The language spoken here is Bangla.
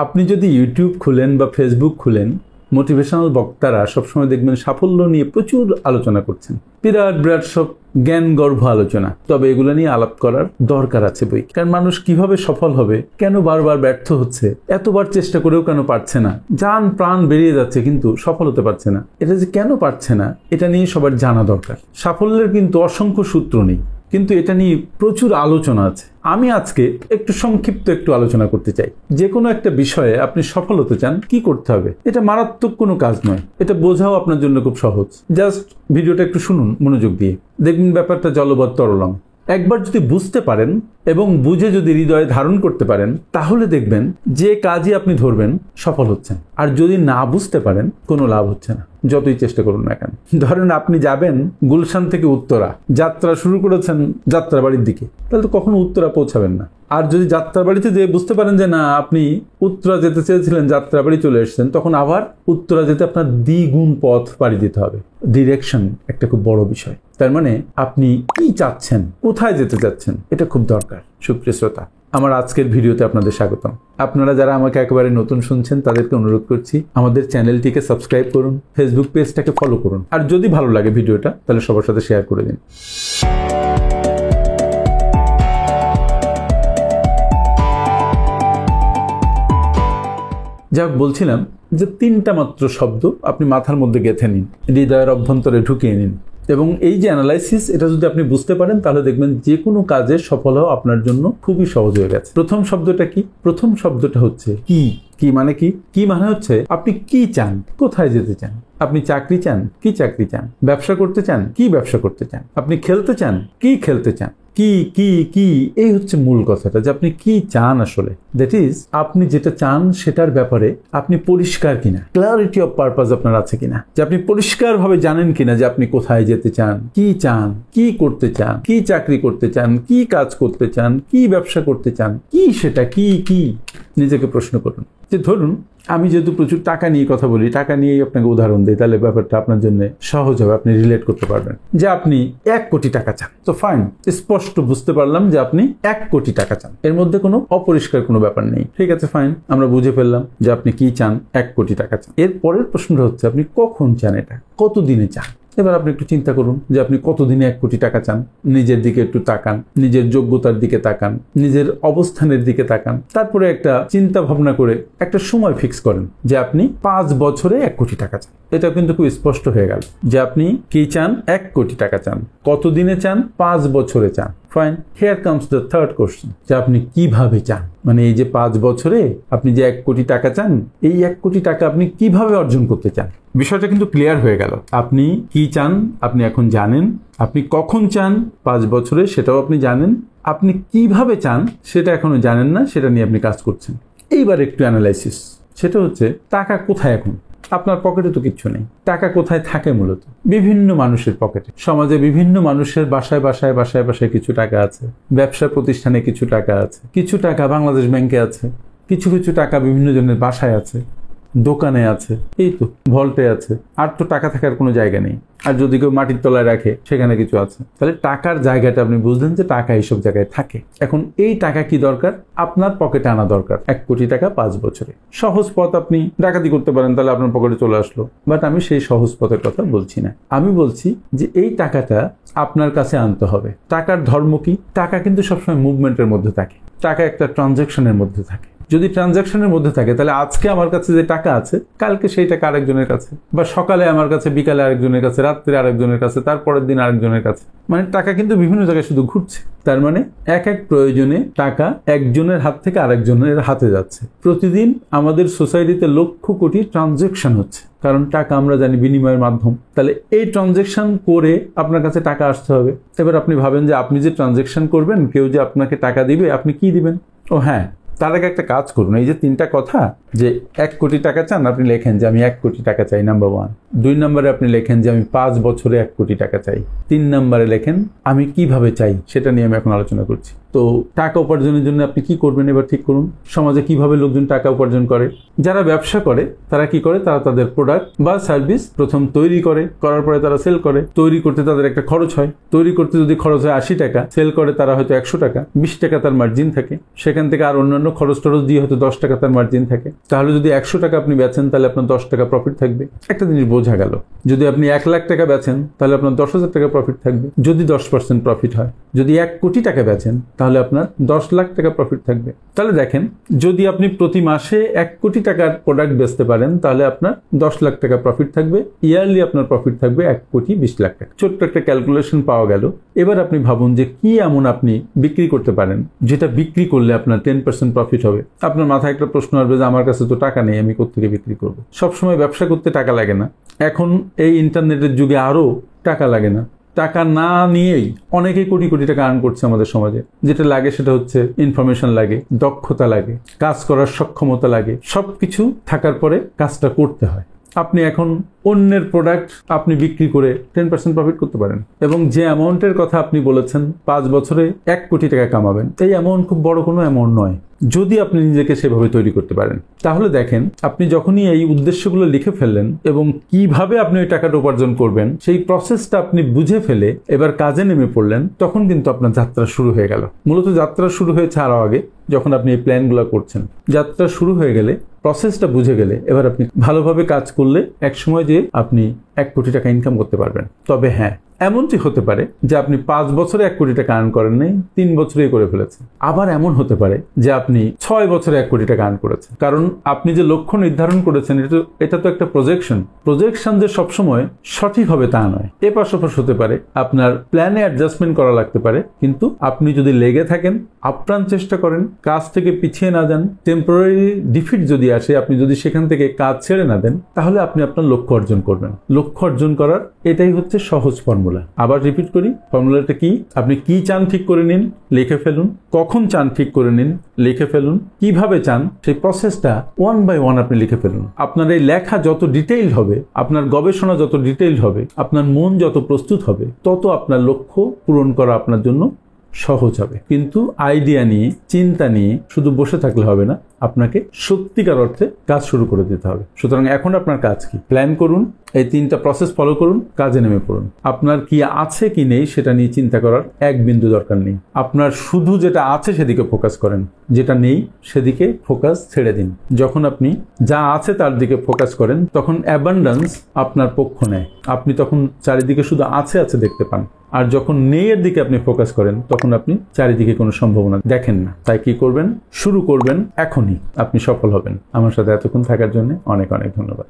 আপনি যদি ইউটিউব খুলেন বা ফেসবুক খুলেন, মোটিভেশনাল বক্তারা সবসময় দেখবেন সাফল্য নিয়ে প্রচুর আলোচনা করছেন, বিরাট বিরাট সব জ্ঞান গর্ভ আলোচনা। তবে এগুলো নিয়ে আলাপ করার দরকার আছে বই। কারণ মানুষ কিভাবে সফল হবে, কেন বারবার ব্যর্থ হচ্ছে, এতবার চেষ্টা করেও কেন পারছে না, জান প্রাণ বেরিয়ে যাচ্ছে কিন্তু সফল হতে পারছে না, এটা যে কেন পারছে না, এটা নিয়ে সবার জানা দরকার। সাফল্যের কিন্তু অসংখ্য সূত্র নেই, কিন্তু এটা নিয়ে প্রচুর আলোচনা আছে। আমি আজকে একটু সংক্ষিপ্ত আলোচনা করতে চাই। যে কোনো একটা বিষয়ে আপনি সফল হতে চান, কি করতে হবে? এটা মারাত্মক কোনো কাজ নয়, এটা বোঝাও আপনার জন্য খুব সহজ। জাস্ট ভিডিওটা একটু শুনুন মনোযোগ দিয়ে, দেখবেন ব্যাপারটা জলবৎ তরলং। একবার যদি বুঝতে পারেন এবং বুঝে যদি হৃদয়ে ধারণ করতে পারেন, তাহলে দেখবেন যে কাজই আপনি ধরবেন সফল হচ্ছেন। আর যদি না বুঝতে পারেন, কোনো লাভ হচ্ছে না, যতই চেষ্টা করুন না কেন। ধরেন আপনি যাবেন গুলশান থেকে উত্তরা, যাত্রা শুরু করেছেন যাত্রাবাড়ির দিকে, তাহলে তো কখনো উত্তরা পৌঁছাবেন না। আর যদি যাত্রাবাড়িতে যেয়ে বুঝতে পারেন যে না, আপনি উত্তরা যেতে চেয়েছিলেন, যাত্রাবাড়ি চলে এসেছেন, তখন আবার উত্তরা যেতে আপনার দ্বিগুণ পথ পাড়ি দিতে হবে। ডিরেকশন একটা খুব বড় বিষয়। তার মানে আপনি কি চাচ্ছেন, কোথায় যেতে চাচ্ছেন, এটা খুব দরকার। সুপ্রিয় শ্রোতা, আমার আজকের ভিডিওতে আপনাদের স্বাগতম। আপনারা যারা আমাকে একেবারে নতুন শুনছেন, তাদেরকে অনুরোধ করছি আমাদের চ্যানেলটিকে সাবস্ক্রাইব করুন, ফেসবুক পেজটাকে ফলো করুন, আর যদি ভালো লাগে ভিডিওটা, তাহলে সবার সাথে শেয়ার করে দিন। যা বলছিলাম যে তিনটা মাত্র শব্দ আপনি মাথার মধ্যে গেঁথে নিন, হৃদয়ের অভ্যন্তরে ঢুকিয়ে নিন, এবং এই যে অ্যানালাইসিস, এটা যদি আপনি বুঝতে পারেন, তাহলে দেখবেন যে কোনো কাজে সফল হওয়া আপনার জন্য খুবই সহজ হয়ে গেছে। প্রথম শব্দটা কি? প্রথম শব্দটা হচ্ছে কি। কি মানে কি? কি মানে হচ্ছে আপনি কি চান, কোথায় যেতে চান। আপনি চাকরি চান, কি চাকরি চান। ব্যবসা করতে চান, কি ব্যবসা করতে চান। আপনি খেলতে চান, কি খেলতে চান। কি কি কি, এই হচ্ছে মূল কথাটা, যে আপনি কি চান আসলে। দ্যাট ইজ, আপনি যেটা চান সেটার ব্যাপারে আপনি পরিষ্কার কিনা, ক্লারিটি অফ পারপাস আপনার আছে কিনা, যে আপনি পরিষ্কারভাবে জানেন কিনা যে আপনি কোথায় যেতে চান, কি চান, কি করতে চান, কি চাকরি করতে চান, কি কাজ করতে চান, কি ব্যবসা করতে চান, কি সেটা কি কি। নিজেকে প্রশ্ন করুন। যে ধরুন আমি যেহেতু প্রচুর টাকা নিয়ে কথা বলি, টাকা নিয়েই আপনাকে উদাহরণ দিই, তাহলে ব্যাপারটা আপনার জন্য সহজ হবে, আপনি রিলেট করতে পারবেন। যে আপনি 1 কোটি টাকা চান, তো ফাইন, স্পষ্ট বুঝতে পারলাম যে আপনি 1 কোটি টাকা চান, এর মধ্যে কোনো অপরিষ্কার কোনো ব্যাপার নেই। ঠিক আছে, ফাইন, আমরা বুঝে ফেললাম যে আপনি কি চান, 1 কোটি টাকা চান। এর পরের প্রশ্নটা হচ্ছে আপনি কখন চান, এটা কত দিনে চান। এবার আপনি একটু চিন্তা করুন যে আপনি কতদিনে 1 কোটি টাকা চান। নিজের দিকে একটু তাকান, নিজের যোগ্যতার দিকে তাকান, নিজের অবস্থানের দিকে তাকান, তারপরে একটা চিন্তা ভাবনা করে একটা সময় ফিক্স করেন যে আপনি 5 বছরে 1 কোটি টাকা চান। এটা কিন্তু খুব স্পষ্ট হয়ে গেল যে আপনি কি চান, 1 কোটি টাকা চান। কতদিনে চান? 5 বছরে চান। Fine, here comes the third question, যে আপনি কিভাবে চান। মানে এই যে 5 বছরে আপনি যে 1 কোটি টাকা চান, এই 1 কোটি টাকা আপনি কিভাবে অর্জন করতে চান। বিষয়টা কিন্তু ক্লিয়ার হয়ে গেল। আপনি কি চান আপনি এখন জানেন, আপনি কখন চান 5 বছরে সেটাও আপনি জানেন, আপনি কিভাবে চান সেটা এখনো জানেন না, সেটা নিয়ে আপনি কাজ করছেন। এইবার একটু অ্যানালাইসিস, সেটা হচ্ছে টাকা কোথায় এখন। আপনার পকেটে তো কিচ্ছু নেই। টাকা কোথায় থাকে? মূলত বিভিন্ন মানুষের পকেটে। সমাজে বিভিন্ন মানুষের বাসায় বাসায় বাসায় বাসায় কিছু টাকা আছে, ব্যবসা প্রতিষ্ঠানে কিছু টাকা আছে, কিছু টাকা বাংলাদেশ ব্যাংকে আছে, কিছু কিছু টাকা বিভিন্ন জনের বাসায় আছে, দোকানে আছে, এই তো ভল্টে আছে। আর তো টাকা থাকার কোনো জায়গা নেই। আর যদি কেউ মাটির তলায় রাখে, সেখানে কিছু আছে। তাহলে টাকার জায়গাটা আপনি বুঝলেন যে টাকা এইসব জায়গায় থাকে। এখন এই টাকা কি দরকার? আপনার পকেটে আনা দরকার। 1 কোটি টাকা 5 বছরে। সহজ পথ, আপনি ডাকাতি করতে পারেন, তাহলে আপনার পকেটে চলে আসলো। বাট আমি সেই সহজ পথের কথা বলছি না। আমি বলছি যে এই টাকাটা আপনার কাছে আনতে হবে। টাকার ধর্ম কি? টাকা কিন্তু সবসময় মুভমেন্টের মধ্যে থাকে। টাকা একটা ট্রানজাকশনের মধ্যে থাকে। যদি ট্রানজাকশনের মধ্যে থাকে, তাহলে আজকে আমার কাছে যে টাকা আছে, কালকে সেই টাকা আরেকজনের কাছে, বা সকালে আমার কাছে, বিকালে আরেকজনের কাছে, রাত্রে আরেকজনের কাছে, তারপরের দিন আরেকজনের কাছে। মানে টাকা কিন্তু বিভিন্ন জায়গায় শুধু ঘুরছে। তার মানে এক এক প্রয়োজনে টাকা একজনের হাত থেকে আরেকজনের হাতে যাচ্ছে। প্রতিদিন আমাদের সোসাইটিতে লক্ষ কোটি ট্রানজাকশন হচ্ছে, কারণ টাকা আমরা জানি বিনিময়ের মাধ্যম। তাহলে এই ট্রানজাকশন করে আপনার কাছে টাকা আসতে হবে। এবার আপনি ভাবেন যে আপনি যে ট্রানজাকশন করবেন, কেউ যে আপনাকে টাকা দিবে, আপনি কি দিবেন? ও হ্যাঁ, তার আগে একটা কাজ করুন। এই যে 3টা কথা, যে 1 কোটি টাকা চান, আপনি লেখেন যে আমি 1 কোটি টাকা চাই, নাম্বার 1। 2 নম্বরে আপনি লেখেন যে আমি 5 বছরে 1 কোটি টাকা চাই। 3 নম্বরে লেখেন আমি কিভাবে চাই, সেটা নিয়ে আমি এখন আলোচনা করছি। তো টাকা উপার্জনের জন্য আপনি কি করবেন এবার ঠিক করুন। সমাজে কিভাবে লোকজন টাকা উপার্জন করে? যারা ব্যবসা করে তারা কি করে, তারা তাদের প্রোডাক্ট বা সার্ভিস প্রথম তৈরি করে, করার পরে তারা সেল করে। তৈরি করতে তাদের একটা খরচ হয়, তৈরি করতে যদি খরচ হয় 80 টাকা, সেল করে তারা হয়তো 100 টাকা, 20 টাকা তার মার্জিন থাকে। সেখান থেকে আর অন্যান্য খরচ টরচ দিয়ে হয়তো 10 টাকা তার মার্জিন থাকে। তাহলে যদি 100 টাকা আপনি বেচেন তাহলে আপনার 10 টাকা প্রফিট থাকবে। একটা জিনিস বোঝা গেল, যদি আপনি 1 লাখ টাকা বেচেন তাহলে আপনার 10,000 টাকা প্রফিট থাকবে যদি 10% প্রফিট হয়। যদি 1 কোটি টাকা বেচেন তাহলে আপনার 10 লাখ টাকা প্রফিট থাকবে। তাহলে দেখেন, যদি আপনি প্রতি মাসে 1 কোটি টাকার প্রোডাক্ট বেচতে পারেন তাহলে আপনার 10 লাখ টাকা প্রফিট থাকবে। ইয়ারলি আপনার প্রফিট থাকবে 1 কোটি 20 লাখ টাকা। ছোট্ট একটা ক্যালকুলেশন পাওয়া গেল। এবার আপনি ভাবুন যে কি এমন আপনি বিক্রি করতে পারেন যেটা বিক্রি করলে আপনার 10% প্রফিট হবে। আপনার মাথায় একটা প্রশ্ন আসবে যে আমার কাছে তো টাকা নেই, আমি কোত্থেকে বিক্রি করব? সবসময় ব্যবসা করতে টাকা লাগে না। এখন এই ইন্টারনেটের যুগে আরো টাকা লাগে না। টাকা না নিয়েই অনেকেই কোটি কোটি টাকা আর্ন করছে আমাদের সমাজে। যেটা লাগে সেটা হচ্ছে ইনফরমেশন লাগে, দক্ষতা লাগে, কাজ করার সক্ষমতা লাগে। সবকিছু থাকার পরে কাজটা করতে হয়। আপনি এখন অন্যের প্রোডাক্ট আপনি বিক্রি করে 10% প্রফিট করতে পারেন, এবং যে অ্যামাউন্টের কথা আপনি বলেছেন 5 বছরে 1 কোটি টাকা কামাবেন, এই অ্যামাউন্ট খুব বড় কোনো অ্যামাউন্ট নয় যদি আপনি নিজেকে সেভাবে তৈরি করতে পারেন। তাহলে দেখেন, আপনি যখনই এই উদ্দেশ্যগুলো লিখে ফেললেন এবং কিভাবে আপনি ওই টাকাটা উপার্জন করবেন সেই প্রসেসটা আপনি বুঝে ফেলে এবার কাজে নেমে পড়লেন, তখন কিন্তু আপনার যাত্রা শুরু হয়ে গেল। মূলত যাত্রা শুরু হয়েছে আরো আগে, যখন আপনি এই প্ল্যানগুলো করছেন। যাত্রা শুরু হয়ে গেলে, প্রসেসটা বুঝে গেলে, এবার আপনি ভালোভাবে কাজ করলে একসময় যে আপনি 1 কোটি টাকা ইনকাম করতে পারবেন। তবে হ্যাঁ, এমনটি হতে পারে যে আপনি 5 বছরে 1 কোটি টাকা আর্ন করেন নাই, 3 বছরেই করে ফেলেছেন। আবার এমন হতে পারে যে আপনি 6 বছরে 1 কোটি টাকা আর্ন করেছেন। কারণ আপনি যে লক্ষ্য নির্ধারণ করেছেন এটা তো একটা প্রজেকশন যে সবসময় সঠিক হবে তা নয়। এপাশ ওপাশ হতে পারে, আপনার প্ল্যানে অ্যাডজাস্টমেন্ট করা লাগতে পারে। কিন্তু আপনি যদি লেগে থাকেন, আপ্রাণ চেষ্টা করেন, কাজ থেকে পিছিয়ে না যান, টেম্পোরারি ডিফিট যদি আসে, আপনি যদি সেখান থেকে কাজ ছেড়ে না দেন, তাহলে আপনি আপনার লক্ষ্য অর্জন করবেন। লক্ষ্য অর্জন করার এটাই হচ্ছে সহজ ফর্মুলা। আবার রিপিট করি, ফর্মুলাটা কি? আপনি কি চান ঠিক করে নিন, লিখে ফেলুন। কখন চান ঠিক করে নিন, লিখে ফেলুন। কিভাবে চান সেই প্রসেসটা 1 বাই 1 আপনি লিখে ফেলুন। আপনার এই লেখা যত ডিটেইল হবে, আপনার গবেষণা যত ডিটেইল হবে, আপনার মন যত প্রস্তুত হবে, তত আপনার লক্ষ্য পূরণ করা আপনার জন্য সহজ হবে। কিন্তু আইডিয়া নিয়ে, চিন্তা নিয়ে শুধু বসে থাকলে হবে না, আপনাকে সত্যিকার অর্থে কাজ শুরু করে দিতে হবে। সুতরাং এখন আপনার কাজ কি? প্ল্যান করুন, এই 3টা প্রসেস ফলো করুন, কাজে নেমে পড়ুন। আপনার কি আছে কি নেই সেটা নিয়ে চিন্তা করার এক বিন্দু দরকার নেই। আপনার শুধু যেটা আছে সেদিকে ফোকাস করেন, যেটা নেই সেদিকে ফোকাস ছেড়ে দিন। যখন আপনি যা আছে তার দিকে ফোকাস করেন, তখন অ্যাবান্ডেন্স আপনার পক্ষ নেয়। আপনি তখন চারিদিকে শুধু আছে আছে দেখতে পান। আর যখন নেই এর দিকে আপনি ফোকাস করেন, তখন আপনি চারিদিকে কোনো সম্ভাবনা দেখেন না। তাই কি করবেন? শুরু করবেন এখনই, আপনি সফল হবেন। আমার সাথে এতক্ষণ থাকার জন্য অনেক অনেক ধন্যবাদ।